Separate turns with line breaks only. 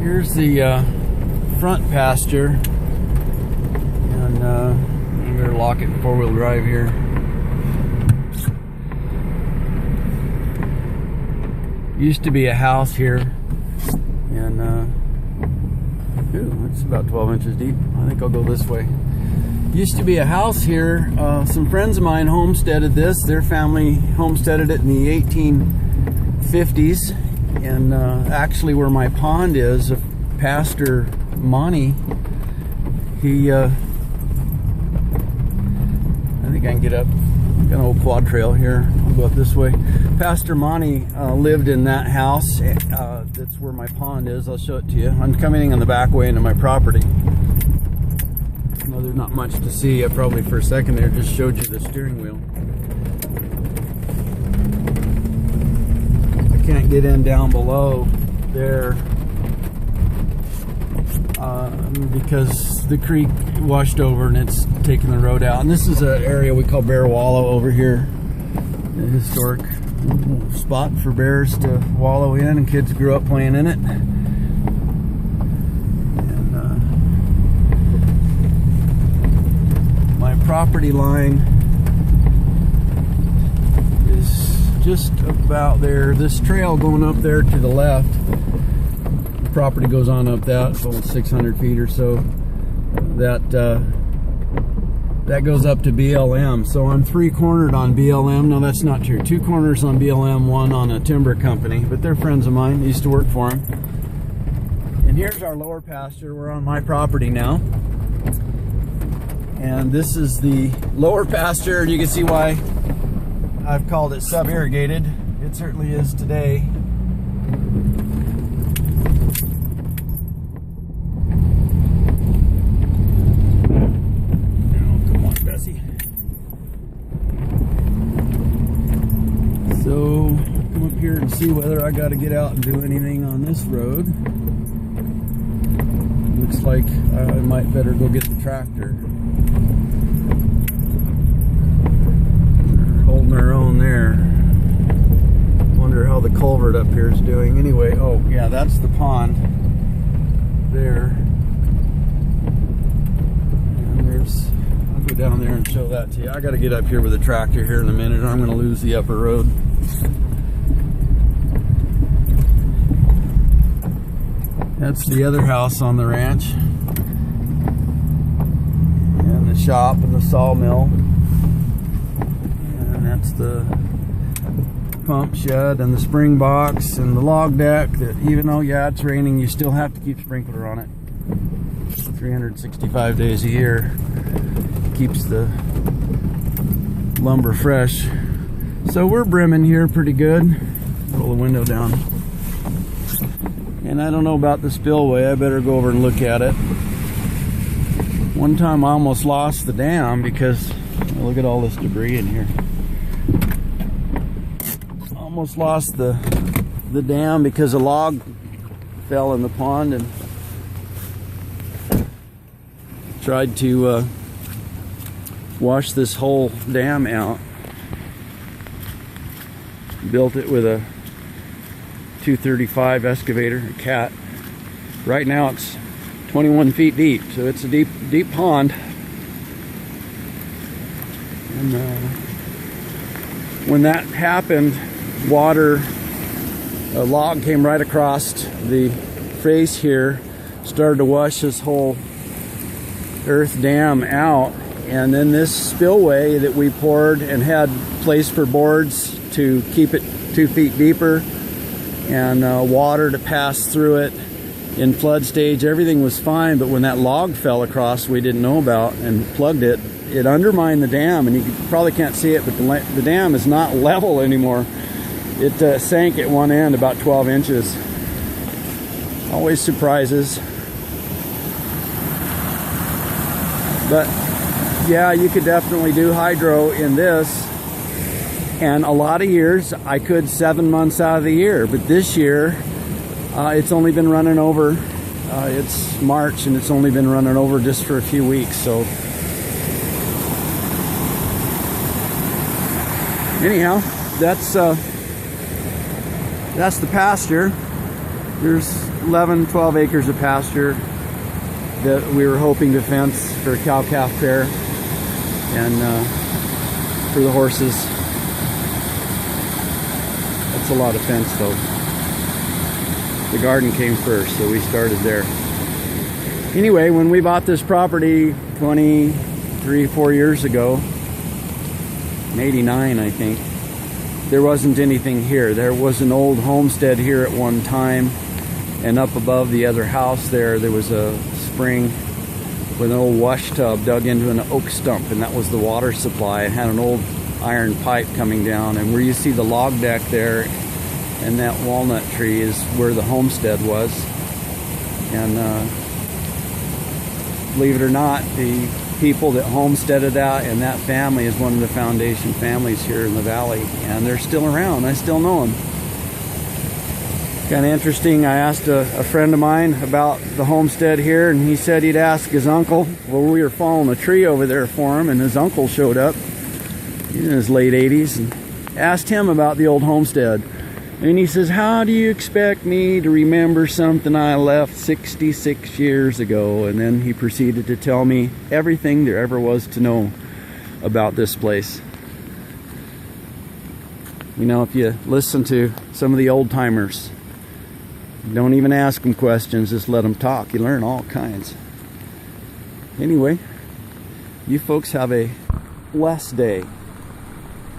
Here's the front pasture, and I better lock it in four-wheel drive here. Used to be a house here, and ooh, it's about 12 inches deep. I think I'll go this way. Used to be a house here. Some friends of mine homesteaded this. Their family homesteaded it in the 1850s, and actually where my pond is, Pastor Monty, he I think I can get up. Got an old quad trail here. I'll go up this way. Pastor Monty lived in that house. That's where my pond is. I'll show it to you. I'm coming in on the back way into my property. No, there's not much to see. I probably for a second there just showed you the steering wheel. I can't get in down below there because the creek washed over and it's taken the road out. And this is an area we call Bear Wallow over here. A historic spot for bears to wallow in, and kids grew up playing in it. And my property line is just about there. This trail going up there to the left, the property goes on up that, it's almost 600 feet or so. That goes up to BLM. So I'm three-cornered on BLM. No, that's not true. Two corners on BLM, one on a timber company, but they're friends of mine. I used to work for them. And here's our lower pasture. We're on my property now. And this is the lower pasture, and you can see why I've called it sub-irrigated. It certainly is today. So, come up here and see whether I got to get out and do anything on this road. Looks like I might better go get the tractor. They're holding their own there. Wonder how the culvert up here is doing. Anyway, oh yeah, that's the pond there. And there's, I'll go down there and show that to you. I got to get up here with the tractor here in a minute, or I'm going to lose the upper road. That's the other house on the ranch, and the shop and the sawmill, and that's the pump shed and the spring box and the log deck that, even though yeah it's raining, you still have to keep sprinkler on it 365 days a year. Keeps the lumber fresh. So we're brimming here pretty good. Roll the window down. And I don't know about the spillway. I better go over and look at it. One time I almost lost the dam because, look at all this debris in here. Almost lost the dam because a log fell in the pond and tried to wash this whole dam out. Built it with a 235 excavator, a cat. Right now it's 21 feet deep, so it's a deep pond. And when that happened, a log came right across the face here, started to wash this whole earth dam out, and then this spillway that we poured and had place for boards to keep it 2 feet deeper, and water to pass through it in flood stage. Everything was fine, but when that log fell across we didn't know about and plugged it, it undermined the dam, and you probably can't see it, but the dam is not level anymore. It sank at one end about 12 inches. Always surprises. But yeah, you could definitely do hydro in this. And a lot of years I could 7 months out of the year, but this year it's only been running over. It's March and it's only been running over just for a few weeks. So anyhow, that's the pasture. There's 11, 12 acres of pasture that we were hoping to fence for cow-calf pair and for the horses. That's a lot of fence though. The garden came first, so we started there. Anyway, when we bought this property 4 years ago, in 89 I think, there wasn't anything here. There was an old homestead here at one time, and up above the other house there was a spring with an old wash tub dug into an oak stump, and that was the water supply. It had an old iron pipe coming down, and where you see the log deck there and that walnut tree is where the homestead was. And believe it or not, the people that homesteaded that and that family is one of the foundation families here in the valley, and they're still around. I still know them. Kind of interesting. I asked a friend of mine about the homestead here, and he said he'd ask his uncle. Well, we were following a tree over there for him, and his uncle showed up. He's in his late 80s, and asked him about the old homestead. And he says, how do you expect me to remember something I left 66 years ago? And then he proceeded to tell me everything there ever was to know about this place. You know, if you listen to some of the old timers, don't even ask them questions, just let them talk. You learn all kinds. Anyway, you folks have a blessed day.